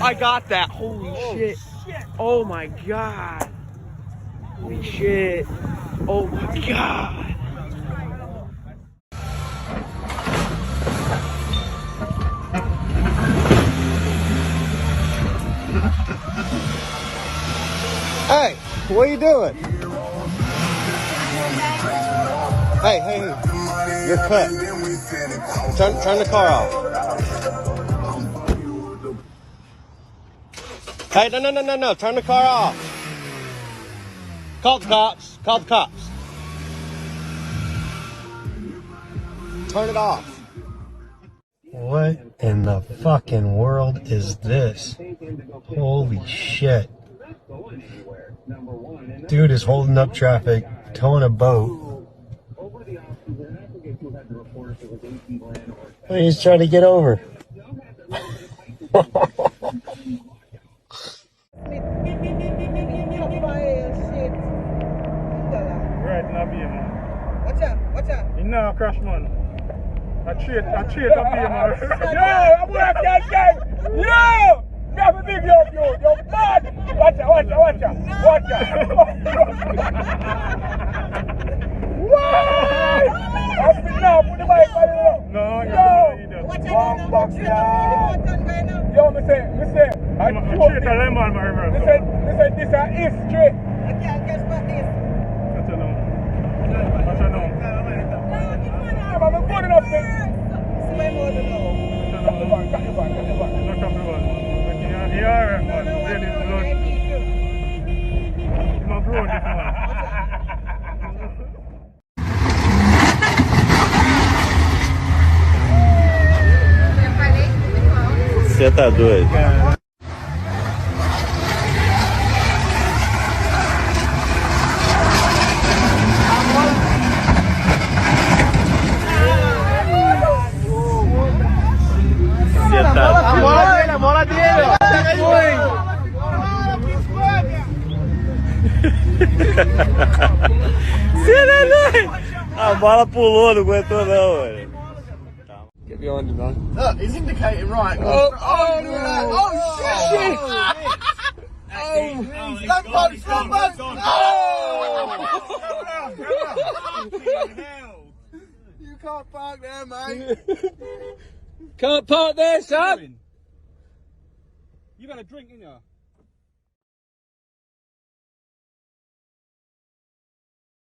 I got that. Holy shit. Oh my god. Holy shit. Oh my god. Hey, what are you doing? Hey, you're cut. Turn the car off. Hey, no, turn the car off. Call the cops. Turn it off. What in the fucking world is this? Holy shit. Dude is holding up traffic, towing a boat. He's trying to get over. Right now, man. Watch out. You know, crash man. I cheat up here, man. Yo, I'm working, gang. Yo! Me have a big yo, bad. Watch out. What? I'm now, put the bike on you. No, Watch out. Yo, me say, I cheat a lemon, my river. Me say, this is history. I can't catch back this. Watch out now. I'm good enough, man. See my mother now. Cut the back. Yeah, man. Really blood. My bro, this man. Você tá doido? A bola dele, ó. A bola pulou, não aguentou não, velho. Get behind him, man. Look, he's indicating right. Oh, shit. You can't park there, mate. Can't park there, son. You got a drink in ya?